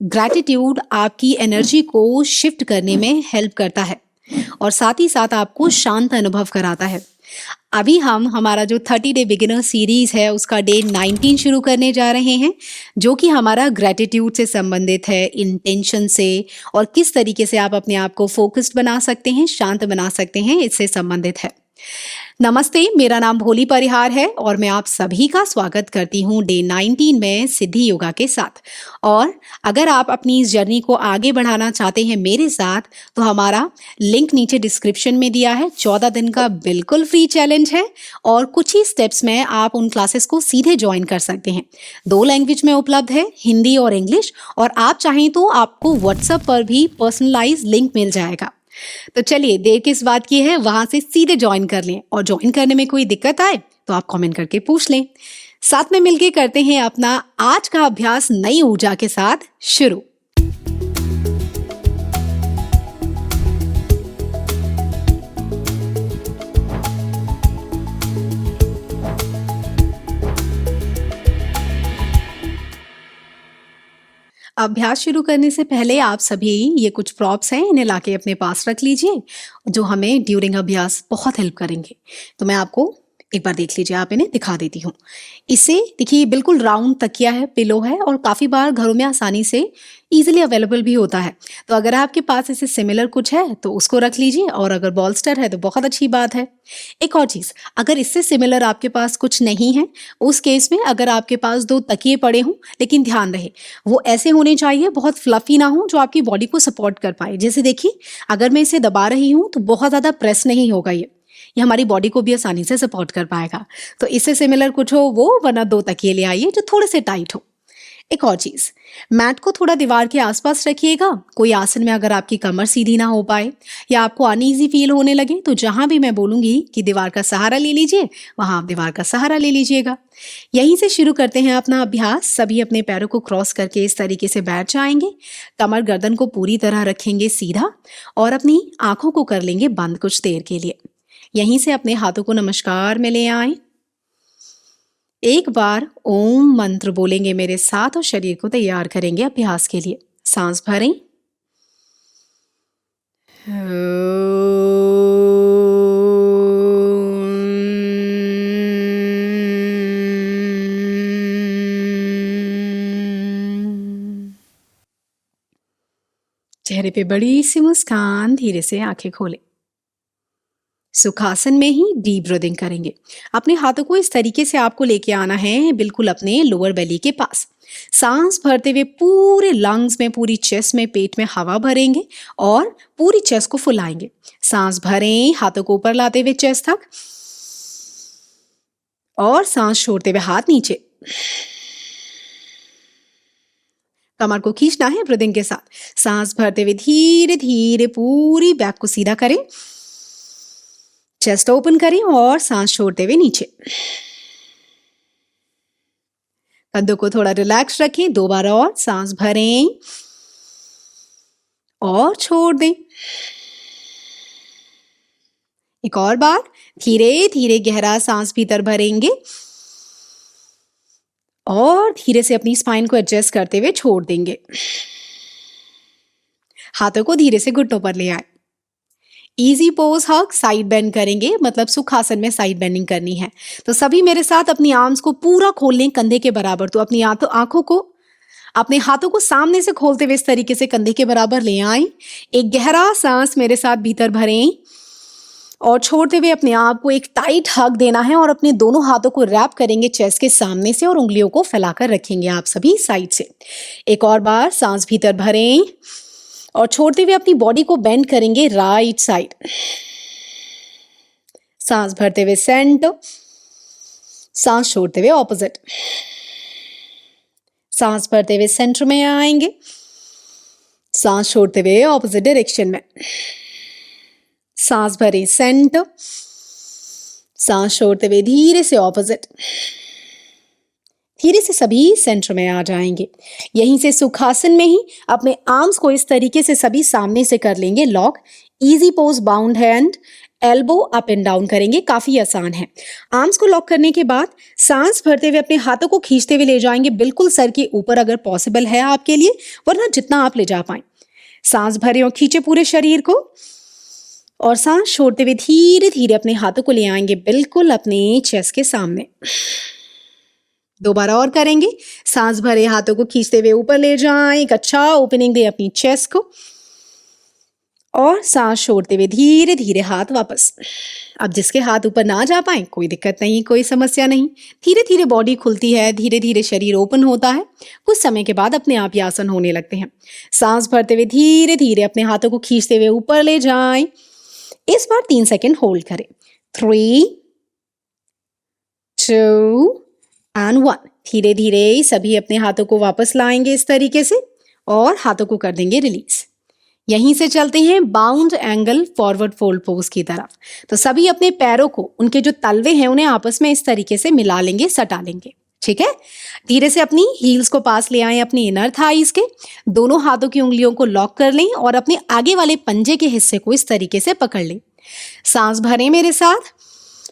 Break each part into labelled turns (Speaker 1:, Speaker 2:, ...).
Speaker 1: Gratitude आपकी energy को shift करने में हेल्प करता है और साथ ही साथ आपको शांत अनुभव कराता है। अभी हम हमारा जो 30 डे बिगिनर सीरीज है उसका डे 19 शुरू करने जा रहे हैं, जो कि हमारा ग्रैटिट्यूड से संबंधित है, इंटेंशन से, और किस तरीके से आप अपने आप को फोकस्ड बना सकते हैं, शांत बना सकते हैं, इससे संबंधित है। नमस्ते, मेरा नाम भोली परिहार है और मैं आप सभी का स्वागत करती हूँ डे 19 में सिद्धि योगा के साथ। और अगर आप अपनी इस जर्नी को आगे बढ़ाना चाहते हैं मेरे साथ, तो हमारा लिंक नीचे डिस्क्रिप्शन में दिया है। 14 दिन का बिल्कुल फ्री चैलेंज है और कुछ ही स्टेप्स में आप उन क्लासेस को सीधे ज्वाइन कर सकते हैं। 2 लैंग्वेज में उपलब्ध है, हिंदी और इंग्लिश, और आप चाहें तो आपको व्हाट्सएप पर भी पर्सनलाइज लिंक मिल जाएगा। तो चलिए, देर किस बात की है, वहां से सीधे ज्वाइन कर लें। और ज्वाइन करने में कोई दिक्कत आए तो आप कमेंट करके पूछ लें। साथ में मिलके करते हैं अपना आज का अभ्यास नई ऊर्जा के साथ शुरू। अभ्यास शुरू करने से पहले आप सभी ये कुछ प्रॉप्स हैं, इन्हें लाके अपने पास रख लीजिए, जो हमें ड्यूरिंग अभ्यास बहुत हेल्प करेंगे। तो मैं आपको एक बार देख लीजिए, आप इन्हें दिखा देती हूँ। इसे देखिए, बिल्कुल राउंड तकिया है, पिलो है, और काफ़ी बार घरों में आसानी से इजीली अवेलेबल भी होता है। तो अगर आपके पास इसे सिमिलर कुछ है तो उसको रख लीजिए, और अगर बॉल्स्टर है तो बहुत अच्छी बात है। एक और चीज़, अगर इससे सिमिलर आपके पास कुछ नहीं है, उस केस में अगर आपके पास 2 तकिए पड़े हों, लेकिन ध्यान रहे वो ऐसे होने चाहिए, बहुत फ्लफी ना हो, जो आपकी बॉडी को सपोर्ट कर पाए। जैसे देखिए, अगर मैं इसे दबा रही हूँ तो बहुत ज़्यादा प्रेस नहीं होगा, ये हमारी बॉडी को भी आसानी से सपोर्ट कर पाएगा। तो इससे सिमिलर कुछ हो वो, वरना 2 तकिए ले आइए जो थोड़े से टाइट हो। एक और चीज़, मैट को थोड़ा दीवार के आसपास रखिएगा। कोई आसन में अगर आपकी कमर सीधी ना हो पाए या आपको अनईजी फील होने लगे, तो जहां भी मैं बोलूंगी कि दीवार का सहारा ले लीजिए, वहां आप दीवार का सहारा ले लीजिएगा। यहीं से शुरू करते हैं अपना अभ्यास। सभी अपने पैरों को क्रॉस करके इस तरीके से बैठ जाएंगे। कमर गर्दन को पूरी तरह रखेंगे सीधा और अपनी आंखों को कर लेंगे बंद कुछ देर के लिए। यहीं से अपने हाथों को नमस्कार में ले आए। एक बार ओम मंत्र बोलेंगे मेरे साथ और शरीर को तैयार करेंगे अभ्यास के लिए। सांस भरें। चेहरे पे बड़ी सी मुस्कान, धीरे से आंखें खोलें। सुखासन में ही डीप ब्रीदिंग करेंगे। अपने हाथों को इस तरीके से आपको लेके आना है, बिल्कुल अपने लोअर बेली के पास। सांस भरते हुए पूरे लंग्स में, पूरी चेस्ट में, पेट में हवा भरेंगे और पूरी चेस्ट को फुलाएंगे। सांस भरें, हाथों को ऊपर लाते हुए चेस्ट तक, और सांस छोड़ते हुए हाथ नीचे। कमर को खींचना है ब्रीदिंग के साथ। सांस भरते हुए धीरे धीरे पूरी बैक को सीधा करें, चेस्ट ओपन करें और सांस छोड़ते हुए नीचे। कंधों को थोड़ा रिलैक्स रखें। 2 बार और सांस भरें और छोड़ दें। एक और बार, धीरे धीरे गहरा सांस भीतर भरेंगे और धीरे से अपनी स्पाइन को एडजस्ट करते हुए छोड़ देंगे। हाथों को धीरे से घुटनों पर ले आए। इजी पोज हग, साइड बेंड करेंगे, मतलब सुखासन में साइड बेंडिंग करनी है। तो सभी मेरे साथ अपनी आर्म्स को पूरा खोल लें कंधे के बराबर। तो अपनी आंखों को, अपने हाथों को सामने से खोलते हुए इस तरीके से कंधे के बराबर ले आए। एक गहरा सांस मेरे साथ भीतर भरें और छोड़ते हुए अपने आप को एक टाइट हग देना है और अपने दोनों हाथों को रैप करेंगे चेस्ट के सामने से और उंगलियों को फैलाकर रखेंगे आप सभी साइड से। एक और बार सांस भीतर भरें और छोड़ते हुए अपनी बॉडी को बेंड करेंगे राइट साइड। सांस भरते हुए सेंटर, सांस छोड़ते हुए ऑपोजिट। सांस भरते हुए सेंटर में आएंगे, सांस छोड़ते हुए ऑपोजिट डायरेक्शन में। सांस भरें सेंटर, सांस छोड़ते हुए धीरे से ऑपोजिट। धीरे से सभी सेंटर में आ जाएंगे। यहीं से सुखासन में ही अपने आर्म्स को इस तरीके से सभी सामने से कर लेंगे lock. Easy pose, bound hand elbow up and down करेंगे, काफी आसान है। आर्म्स को लॉक करने के बाद सांस भरते हुए अपने हाथों को खींचते हुए ले जाएंगे बिल्कुल सर के ऊपर अगर पॉसिबल है आपके लिए, वरना जितना आप ले जा पाए। सांस भरे और खींचे पूरे शरीर को, और सांस छोड़ते हुए धीरे धीरे अपने हाथों को ले आएंगे बिल्कुल अपने चेस्ट के सामने। दोबारा और करेंगे। सांस भरे हाथों को खींचते हुए ऊपर ले जाएं, एक अच्छा ओपनिंग दे अपनी चेस्ट को, और सांस छोड़ते हुए धीरे धीरे हाथ वापस। अब जिसके हाथ ऊपर ना जा पाए कोई दिक्कत नहीं, कोई समस्या नहीं। धीरे धीरे बॉडी खुलती है, धीरे धीरे शरीर ओपन होता है। कुछ समय के बाद अपने आप ये आसन होने लगते हैं। सांस भरते हुए धीरे धीरे अपने हाथों को खींचते हुए ऊपर ले जाएं। इस बार 3 सेकेंड होल्ड करें। 3, 2 and 1। धीरे धीरे सभी अपने हाथों को वापस लाएंगे इस तरीके से, और हाथों को कर देंगे रिलीज। यहीं से चलते हैं bound angle forward fold pose की तरफ। तो सभी अपने पैरों को, उनके जो तलवे हैं उन्हें आपस में इस तरीके से मिला लेंगे, सटा लेंगे। ठीक है, धीरे से अपनी हील्स को पास ले आएं अपनी इनर थाइज के। दोनों हाथों की उंगलियों को लॉक कर लें और अपने आगे वाले पंजे के हिस्से को इस तरीके से पकड़ लें। सांस भरें मेरे साथ,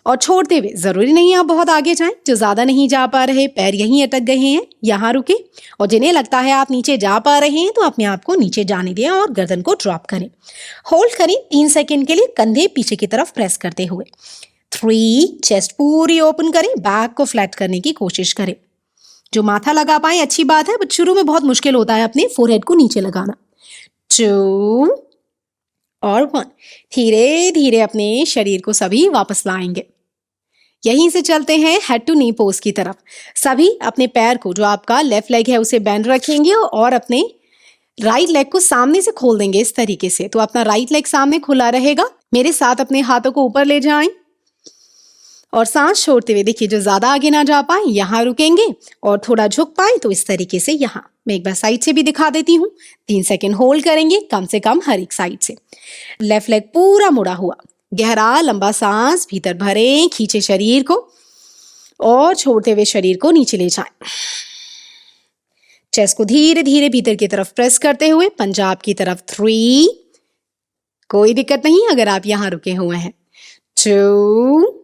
Speaker 1: और छोड़ते हुए, जरूरी नहीं आप बहुत आगे जाएं, जो ज्यादा नहीं जा पा रहे, पैर यहीं अटक गए हैं, यहां रुके। और जिन्हें लगता है आप नीचे जा पा रहे हैं तो अपने आप को नीचे जाने दें और गर्दन को ड्रॉप करें। होल्ड करें 3 सेकेंड के लिए, कंधे पीछे की तरफ प्रेस करते हुए। 3, चेस्ट पूरी ओपन करें, बैक को फ्लैट करने की कोशिश करें। जो माथा लगा पाए अच्छी बात है, बट शुरू में बहुत मुश्किल होता है अपने फोरहेड को नीचे लगाना। 2 और 1। धीरे धीरे अपने शरीर को सभी वापस लाएंगे। यहीं से चलते हैं हेड टू नी पोज की तरफ। सभी अपने पैर को, जो आपका लेफ्ट लेग है उसे बेंड रखेंगे और अपने राइट लेग को सामने से खोल देंगे इस तरीके से। तो अपना राइट लेग सामने खुला रहेगा। मेरे साथ अपने हाथों को ऊपर ले जाएं और सांस छोड़ते हुए, देखिए जो ज्यादा आगे ना जा पाए यहां रुकेंगे, और थोड़ा झुक पाए तो इस तरीके से यहां। मैं एक बार साइड से भी दिखा देती हूँ। 3 सेकेंड होल्ड करेंगे, कम से कम हर एक साइड से। लेफ्ट लेग पूरा मुड़ा हुआ, गहरा लंबा सांस भीतर भरें, खींचे शरीर को और छोड़ते हुए शरीर को नीचे ले जाएं। चेस्ट को धीरे धीरे भीतर की तरफ प्रेस करते हुए पंजाब की तरफ। 3, कोई दिक्कत नहीं अगर आप यहां रुके हुए हैं। 2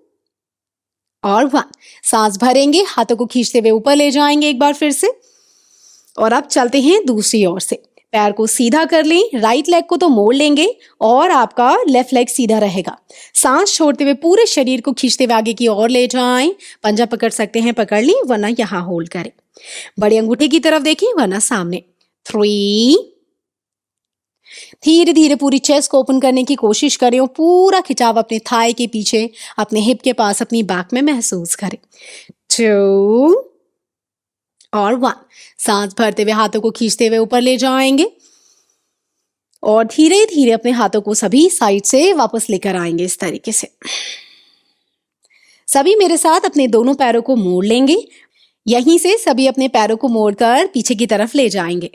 Speaker 1: और 1। सांस भरेंगे, हाथों को खींचते हुए ऊपर ले जाएंगे एक बार फिर से। और अब चलते हैं दूसरी ओर से। पैर को सीधा कर लें, राइट लेग को तो मोड़ लेंगे और आपका लेफ्ट लेग सीधा रहेगा। सांस छोड़ते हुए पूरे शरीर को खींचते हुए आगे की ओर ले जाएं। पंजा पकड़ सकते हैं पकड़ लें, वरना यहां होल्ड करें। बड़े अंगूठे की तरफ देखें, वरना सामने। 3, धीरे धीरे पूरी चेस्ट को ओपन करने की कोशिश करें और पूरा खिंचाव अपने थाई के पीछे, अपने हिप के पास, अपनी बैक में महसूस करें। 2 और 1। सांस भरते हुए हाथों को खींचते हुए ऊपर ले जाएंगे और धीरे धीरे अपने हाथों को सभी साइड से वापस लेकर आएंगे इस तरीके से। सभी मेरे साथ अपने दोनों पैरों को मोड़ लेंगे। यहीं से सभी अपने पैरों को मोड़कर पीछे की तरफ ले जाएंगे।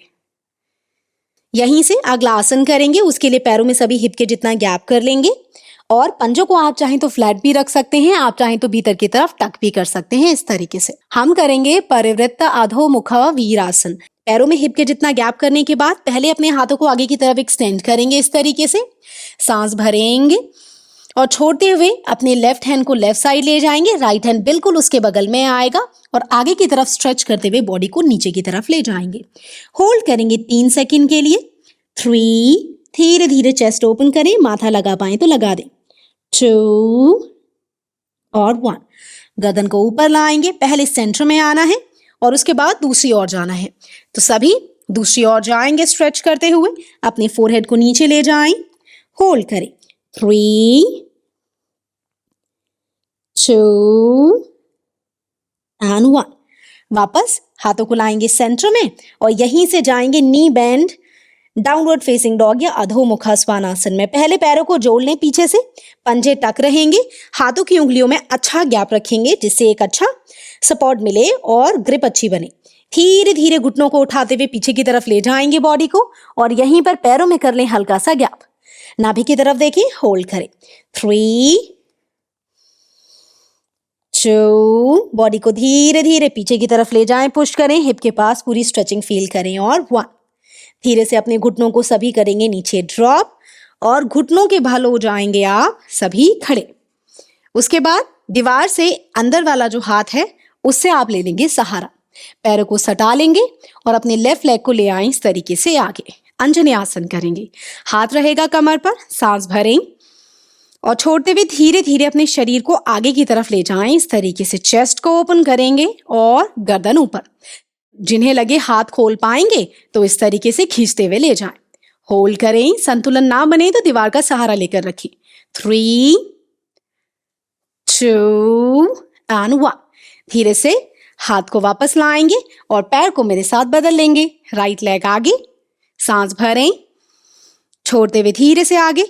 Speaker 1: यहीं से अगला आसन करेंगे। उसके लिए पैरों में सभी हिप के जितना गैप कर लेंगे और पंजों को आप चाहें तो फ्लैट भी रख सकते हैं, आप चाहें तो भीतर की तरफ टक भी कर सकते हैं। इस तरीके से हम करेंगे परिवृत्त अधोमुख वीरासन। पैरों में हिप के जितना गैप करने के बाद पहले अपने हाथों को आगे की तरफ एक्सटेंड करेंगे इस तरीके से। सांस भरेंगे और छोड़ते हुए अपने लेफ्ट हैंड को लेफ्ट साइड ले जाएंगे, राइट हैंड बिल्कुल उसके बगल में आएगा और आगे की तरफ स्ट्रेच करते हुए बॉडी को नीचे की तरफ ले जाएंगे। होल्ड करेंगे 3 सेकंड के लिए। 3, धीरे धीरे चेस्ट ओपन करें, माथा लगा पाए तो लगा दें। 2 और 1। गर्दन को ऊपर लाएंगे, पहले सेंटर में आना है और उसके बाद दूसरी ओर जाना है। तो सभी दूसरी ओर जाएंगे स्ट्रेच करते हुए, अपने फोरहेड को नीचे ले जाएं। होल्ड करें। 3, 2 and 1। वापस हाथों को लाएंगे सेंटर में और यहीं से जाएंगे नी बेंड डाउनवर्ड फेसिंग डॉग या अधोमुख स्वानासन में। पहले पैरों को जोड़ लें पीछे से, पंजे टक रहेंगे, हाथों की उंगलियों में अच्छा गैप रखेंगे जिससे एक अच्छा सपोर्ट मिले और ग्रिप अच्छी बने। धीरे धीरे घुटनों को उठाते हुए पीछे की तरफ ले जाएंगे बॉडी को और यहीं पर पैरों में कर लें हल्का सा गैप। नाभि की तरफ देखें, होल्ड करें। 3, 2, बॉडी को धीरे धीरे पीछे की तरफ ले जाएं, पुश करें, हिप के पास पूरी स्ट्रेचिंग फील करें और 1। धीरे से अपने घुटनों को सभी करेंगे नीचे ड्रॉप और घुटनों के बल हो जाएंगे आप सभी खड़े। उसके बाद दीवार से अंदर वाला जो हाथ है उससे आप ले लेंगे सहारा, पैरों को सटा लेंगे और अपने लेफ्ट लेग को ले आए इस तरीके से आगे। अंजनी आसन करेंगे, हाथ रहेगा कमर पर, सांस भरें और छोड़ते हुए धीरे धीरे अपने शरीर को आगे की तरफ ले जाएं इस तरीके से। चेस्ट को ओपन करेंगे और गर्दन ऊपर। जिन्हें लगे हाथ खोल पाएंगे तो इस तरीके से खींचते हुए ले जाएं। होल्ड करें, संतुलन ना बने तो दीवार का सहारा लेकर रखें। 3 2 एंड 1। धीरे से हाथ को वापस लाएंगे और पैर को मेरे साथ बदल लेंगे। राइट लेग आगे, सांस भरें, छोड़ते हुए धीरे से आगे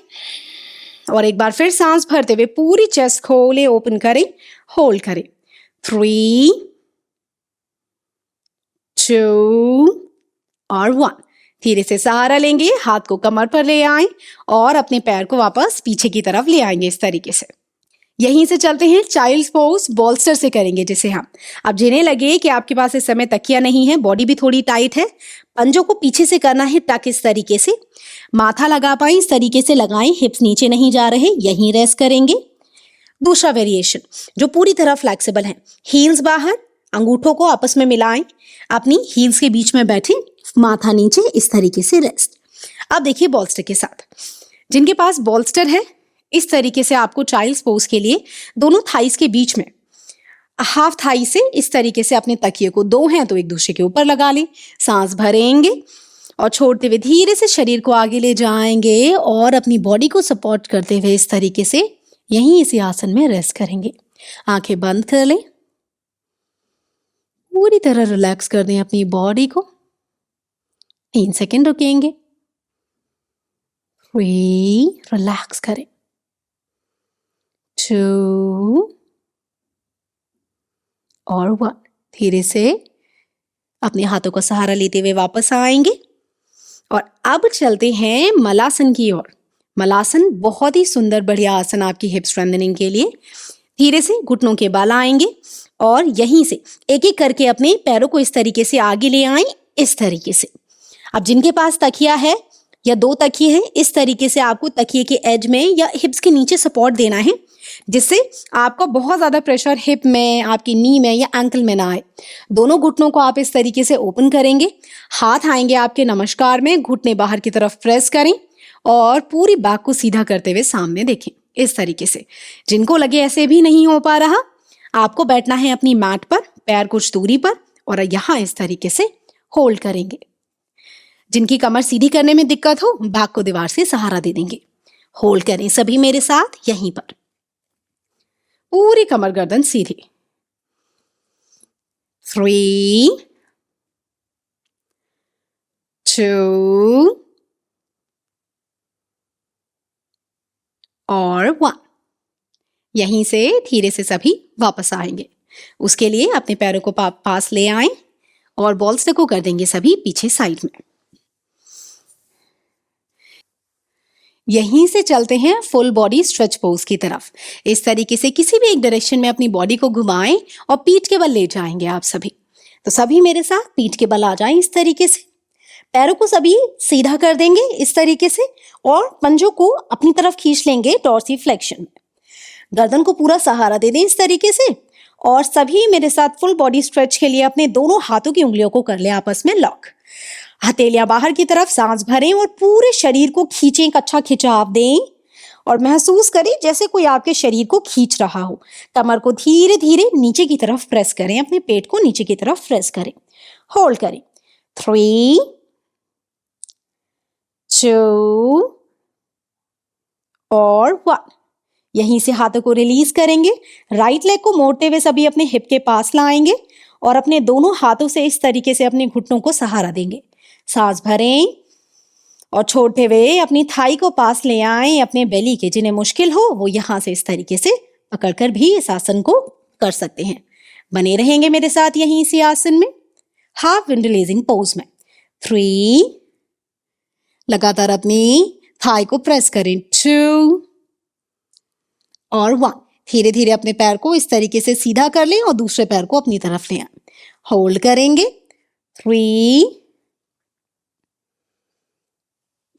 Speaker 1: और एक बार फिर सांस भरते हुए पूरी चेस्ट खोले, ओपन करें, होल्ड करें। 3 2 और 1। धीरे से सहारा लेंगे, हाथ को कमर पर ले आएं और अपने पैर को वापस पीछे की तरफ ले आएंगे इस तरीके से। यहीं से चलते हैं चाइल्ड्स पोज, बॉल्स्टर से करेंगे जिसे हम। अब जिन्हें लगे कि आपके पास इस समय तकिया नहीं है, बॉडी भी थोड़ी टाइट है, पंजों को पीछे से करना है टक इस तरीके से, माथा लगा पाए इस तरीके से लगाएं, हिप्स नीचे नहीं जा रहे, यहीं रेस्ट करेंगे। दूसरा वेरिएशन जो पूरी तरह फ्लेक्सिबल है, हील्स बाहर, अंगूठों को आपस में मिलाएं, अपनी हील्स के बीच में बैठे, माथा नीचे इस तरीके से रेस्ट। अब देखिए बॉल्स्टर के साथ, जिनके पास बॉल्स्टर है इस तरीके से आपको चाइल्ड्स पोज के लिए दोनों थाइस के बीच में हाफ थाई से इस तरीके से अपने तकिए को, दो हैं तो एक दूसरे के ऊपर लगा लें, सांस भरेंगे और छोड़ते हुए धीरे से शरीर को आगे ले जाएंगे और अपनी बॉडी को सपोर्ट करते हुए इस तरीके से यहीं इसी आसन में रेस्ट करेंगे। आंखें बंद कर लें, पूरी तरह रिलैक्स कर दें अपनी बॉडी को। 3 सेकेंड रुकेंगे, रिलैक्स करें। 2 और 1। धीरे से अपने हाथों का सहारा लेते हुए वापस आएंगे और अब चलते हैं मलासन की ओर। मलासन बहुत ही सुंदर बढ़िया आसन आपकी हिप स्ट्रेंथनिंग के लिए। धीरे से घुटनों के बल आएंगे और यहीं से एक एक करके अपने पैरों को इस तरीके से आगे ले आएं इस तरीके से। अब जिनके पास तकिया है या 2 तकिए हैं, इस तरीके से आपको तकिए के एज में या हिप्स के नीचे सपोर्ट देना है, जिससे आपका बहुत ज्यादा प्रेशर हिप में, आपकी नी में या एंकल में ना आए। दोनों घुटनों को आप इस तरीके से ओपन करेंगे, हाथ आएंगे आपके नमस्कार में, घुटने बाहर की तरफ प्रेस करें और पूरी बैक को सीधा करते हुए सामने देखें इस तरीके से। जिनको लगे ऐसे भी नहीं हो पा रहा, आपको बैठना है अपनी मैट पर, पैर कुछ दूरी पर और यहाँ इस तरीके से होल्ड करेंगे। जिनकी कमर सीधी करने में दिक्कत हो, बैक को दीवार से सहारा दे देंगे। होल्ड करें सभी मेरे साथ यहीं पर, पूरी कमर गर्दन सीधी। 3 2 और 1। यहीं से धीरे से सभी वापस आएंगे। उसके लिए अपने पैरों को पास ले आएं और बॉल्स को कर देंगे सभी पीछे साइड में। यहीं से चलते हैं फुल बॉडी स्ट्रेच पोज की तरफ। इस तरीके से किसी भी एक डायरेक्शन में अपनी बॉडी को घुमाएं और पीठ के बल ले जाएंगे आप सभी। तो सभी मेरे साथ पीठ के बल आ जाएं इस तरीके से, पैरों को सभी सीधा कर देंगे इस तरीके से और पंजों को अपनी तरफ खींच लेंगे टॉर्सी फ्लेक्शन में। गर्दन को पूरा सहारा दे दें इस तरीके से और सभी मेरे साथ फुल बॉडी स्ट्रेच के लिए अपने दोनों हाथों की उंगलियों को कर ले आपस में लॉक। हथेलियां बाहर की तरफ, सांस भरें और पूरे शरीर को खींचें, एक अच्छा खिंचाव दें और महसूस करें जैसे कोई आपके शरीर को खींच रहा हो। कमर को धीरे धीरे नीचे की तरफ प्रेस करें, अपने पेट को नीचे की तरफ प्रेस करें। होल्ड करें। 3 2 और 1। यहीं से हाथों को रिलीज करेंगे। राइट लेग को मोड़ते हुए सभी अपने हिप के पास लाएंगे और अपने दोनों हाथों से इस तरीके से अपने घुटनों को सहारा देंगे। सांस भरें और छोड़ते हुए अपनी थाई को पास ले आएं अपने बेली के। जिन्हें मुश्किल हो वो यहां से इस तरीके से पकड़कर भी इस आसन को कर सकते हैं। बने रहेंगे मेरे साथ यहीं इसी आसन में, हाफ विंडो लेजिंग पोज में। 3 लगातार अपनी थाई को प्रेस करें। 2 और 1। धीरे धीरे अपने पैर को इस तरीके से सीधा कर लें और दूसरे पैर को अपनी तरफ ले आएं। होल्ड करेंगे। 3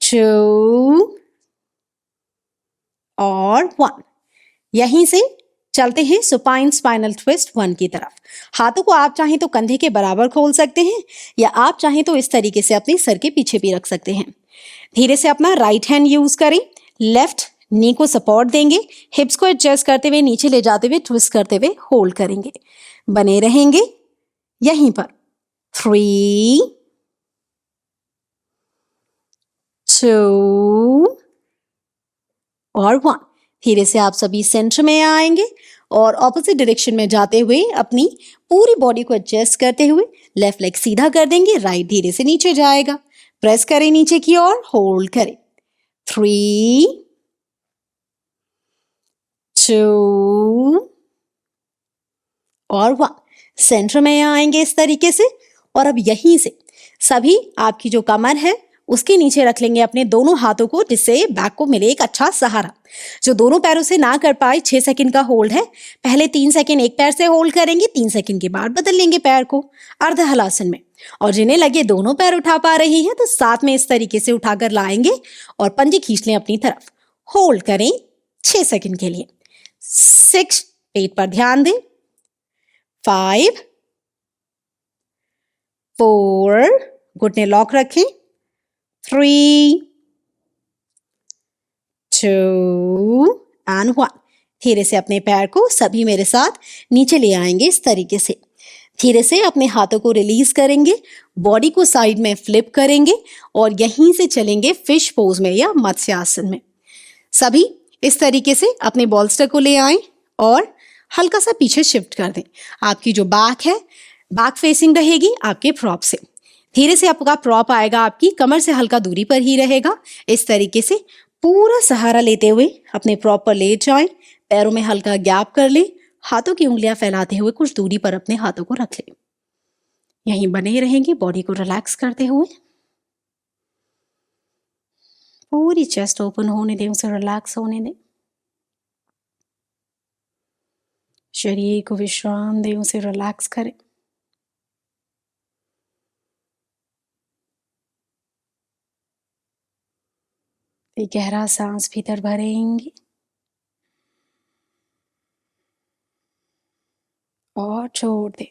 Speaker 1: 2 और 1। यहीं से चलते हैं सुपाइन स्पाइनल ट्विस्ट 1 की तरफ। हाथों को आप चाहें तो कंधे के बराबर खोल सकते हैं या आप चाहें तो इस तरीके से अपने सर के पीछे भी रख सकते हैं। धीरे से अपना राइट हैंड यूज करें, लेफ्ट नी को सपोर्ट देंगे, हिप्स को एडजस्ट करते हुए नीचे ले जाते हुए ट्विस्ट करते हुए होल्ड करेंगे। बने रहेंगे यहीं पर। 3, 2 और 1। धीरे से आप सभी सेंटर में आएंगे और ऑपोजिट डायरेक्शन में जाते हुए अपनी पूरी बॉडी को एडजस्ट करते हुए लेफ्ट लेग सीधा कर देंगे, राइट धीरे से नीचे जाएगा। प्रेस करें नीचे की ओर, होल्ड करें। 3, 2 और 1। सेंटर में आएंगे इस तरीके से और अब यहीं से सभी आपकी जो कमर है उसके नीचे रख लेंगे अपने दोनों हाथों को, जिससे बैक को मिले एक अच्छा सहारा। जो दोनों पैरों से ना कर पाए 6 सेकंड का होल्ड है। पहले 3 सेकंड एक पैर से होल्ड करेंगे, 3 सेकंड के बाद बदल लेंगे पैर को अर्ध हलासन में। और जिन्हें लगे दोनों पैर उठा पा रही है तो साथ में इस तरीके से उठाकर लाएंगे और पंजे खींच लें अपनी तरफ। होल्ड करें 6 सेकंड के लिए। 6, पेट पर ध्यान दें। 5, 4, घुटने लॉक रखें। 3, 2 and 1। धीरे से अपने पैर को सभी मेरे साथ नीचे ले आएंगे इस तरीके से। धीरे से अपने हाथों को रिलीज करेंगे, बॉडी को साइड में फ्लिप करेंगे और यहीं से चलेंगे फिश पोज में या मत्स्य आसन में। सभी इस तरीके से अपने बॉल्स्टर को ले आएं और हल्का सा पीछे शिफ्ट कर दें। आपकी जो बैक है, बैक फेसिंग रहेगी आपके प्रॉप से। धीरे से आपका प्रॉप आएगा आपकी कमर से हल्का दूरी पर ही रहेगा। इस तरीके से पूरा सहारा लेते हुए अपने प्रॉप पर लेट जाएं, पैरों में हल्का गैप कर लें, हाथों की उंगलियां फैलाते हुए कुछ दूरी पर अपने हाथों को रख लें। यहीं बने रहेंगे बॉडी को रिलैक्स करते हुए। पूरी चेस्ट ओपन होने दें, उसे रिलैक्स होने दें। शरीर को विश्राम दें, उसे रिलैक्स करें। एक गहरा सांस भीतर भरेंगे और छोड़ दें।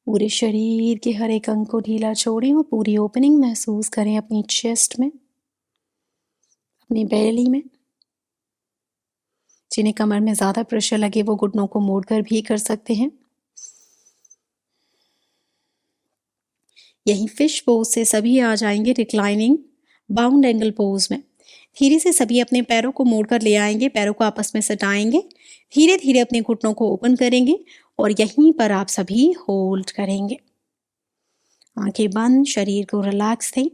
Speaker 1: पूरे शरीर के हर एक अंग को ढीला छोड़ें और पूरी ओपनिंग महसूस करें अपनी चेस्ट में, अपनी बेली में। जिन्हें कमर में ज्यादा प्रेशर लगे वो घुटनों को मोड़कर भी कर सकते हैं। यही फिश पोज से सभी आ जाएंगे रिक्लाइनिंग बाउंड एंगल पोज में। धीरे से सभी अपने पैरों को मोड़कर ले आएंगे, पैरों को आपस में सटाएंगे। धीरे धीरे अपने घुटनों को ओपन करेंगे और यहीं पर आप सभी होल्ड करेंगे। आंखें बंद, शरीर को रिलैक्स दें।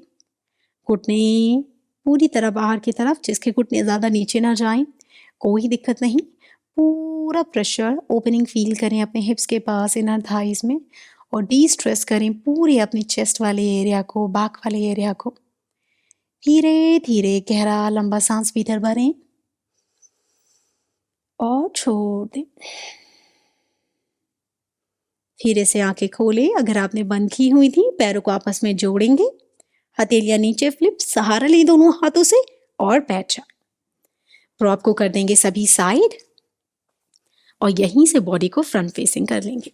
Speaker 1: घुटने पूरी तरह बाहर की तरफ, जिसके घुटने ज्यादा नीचे ना जाएं, कोई दिक्कत नहीं। पूरा प्रेशर ओपनिंग फील करें अपने हिप्स के पास, इनर थाइज में, और डी स्ट्रेस करें पूरे अपने चेस्ट वाले एरिया को, बैक वाले एरिया को। धीरे धीरे गहरा लंबा सांस भीतर भरें और छोड़ दें। धीरे से आंखें खोलें। अगर आपने बंद की हुई थी, पैरों को आपस में जोड़ेंगे, हथेलियां नीचे फ्लिप, सहारा लें दोनों हाथों से और बैठ जाए। प्रॉप को कर देंगे सभी साइड और यहीं से बॉडी को फ्रंट फेसिंग कर लेंगे।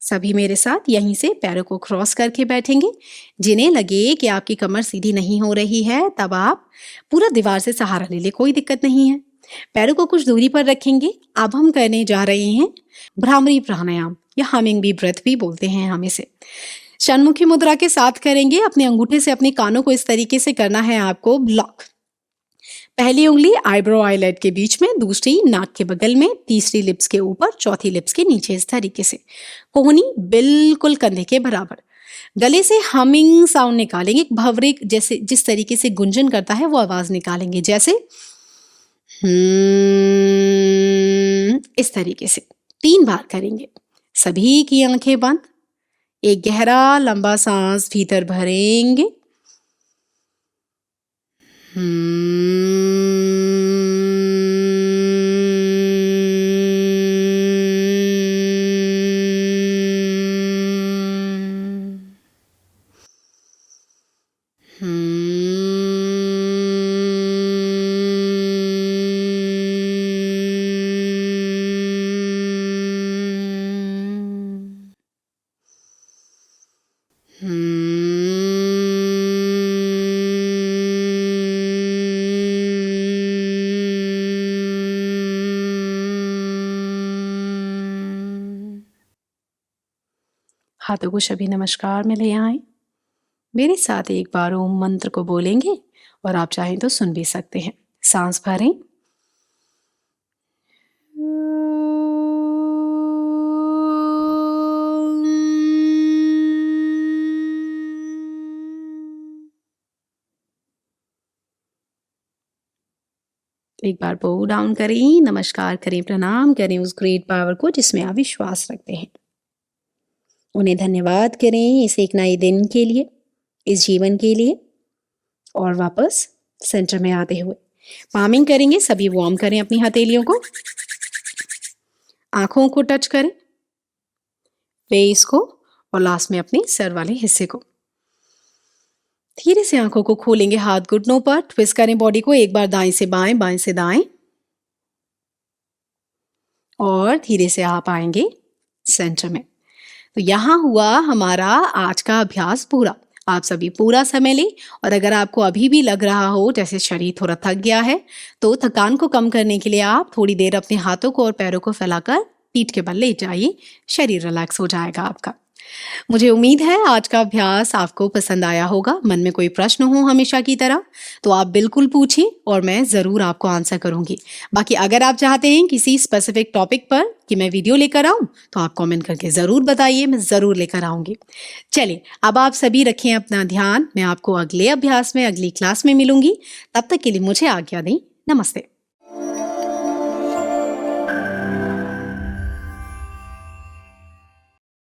Speaker 1: सभी मेरे साथ यहीं से पैरों को क्रॉस करके बैठेंगे। जिन्हें लगे कि आपकी कमर सीधी नहीं हो रही है, तब आप पूरा दीवार से सहारा ले ले, कोई दिक्कत नहीं है। पैरों को कुछ दूरी पर रखेंगे। अब हम करने जा रहे हैं भ्रामरी प्राणायाम या हमिंग बी ब्रेथ भी बोलते हैं हम इसे। षणमुखी मुद्रा के साथ करेंगे। अपने अंगूठे से अपने कानों को इस तरीके से करना है आपको ब्लॉक। पहली उंगली आईब्रो आईलेट के बीच में, दूसरी नाक के बगल में, तीसरी लिप्स के ऊपर, चौथी लिप्स के नीचे, इस तरीके से। कोहनी बिल्कुल कंधे के बराबर। गले से हमिंग साउंड निकालेंगे, भंवरे जैसे जिस तरीके से गुंजन करता है वो आवाज निकालेंगे, जैसे इस तरीके से 3 बार करेंगे। सभी की आंखें बंद। एक गहरा लंबा सांस भीतर भरेंगे हाथों को सभी नमस्कार में ले आएं। मेरे साथ एक बार ओम मंत्र को बोलेंगे और आप चाहें तो सुन भी सकते हैं। सांस भरें। एक बार बो डाउन करें, नमस्कार करें, प्रणाम करें उस ग्रेट पावर को जिसमें आप विश्वास रखते हैं। उन्हें धन्यवाद करें इस एक नए दिन के लिए, इस जीवन के लिए। और वापस सेंटर में आते हुए पामिंग करेंगे। सभी वार्म करें अपनी हथेलियों को, आंखों को टच करें, फेस को, और लास्ट में अपने सर वाले हिस्से को। धीरे से आंखों को खोलेंगे, हाथ घुटनों पर ट्विस्ट करें बॉडी को, एक बार दाएं से बाएं, बाएं से दाएं, और धीरे से आप आएंगे सेंटर में। तो यहाँ हुआ हमारा आज का अभ्यास पूरा। आप सभी पूरा समय लें, और अगर आपको अभी भी लग रहा हो जैसे शरीर थोड़ा थक गया है, तो थकान को कम करने के लिए आप थोड़ी देर अपने हाथों को और पैरों को फैलाकर पीठ के बल लेट जाइए। शरीर रिलैक्स हो जाएगा आपका। मुझे उम्मीद है आज का अभ्यास आपको पसंद आया होगा। मन में कोई प्रश्न हो हमेशा की तरह तो आप बिल्कुल पूछिए और मैं ज़रूर आपको आंसर करूंगी। बाकी अगर आप चाहते हैं किसी स्पेसिफिक टॉपिक पर कि मैं वीडियो लेकर आऊं तो आप कमेंट करके ज़रूर बताइए, मैं ज़रूर लेकर आऊंगी। चलिए, अब आप सभी रखें अपना ध्यान। मैं आपको अगले अभ्यास में, अगली क्लास में मिलूंगी। तब तक के लिए मुझे आज्ञा दें। नमस्ते।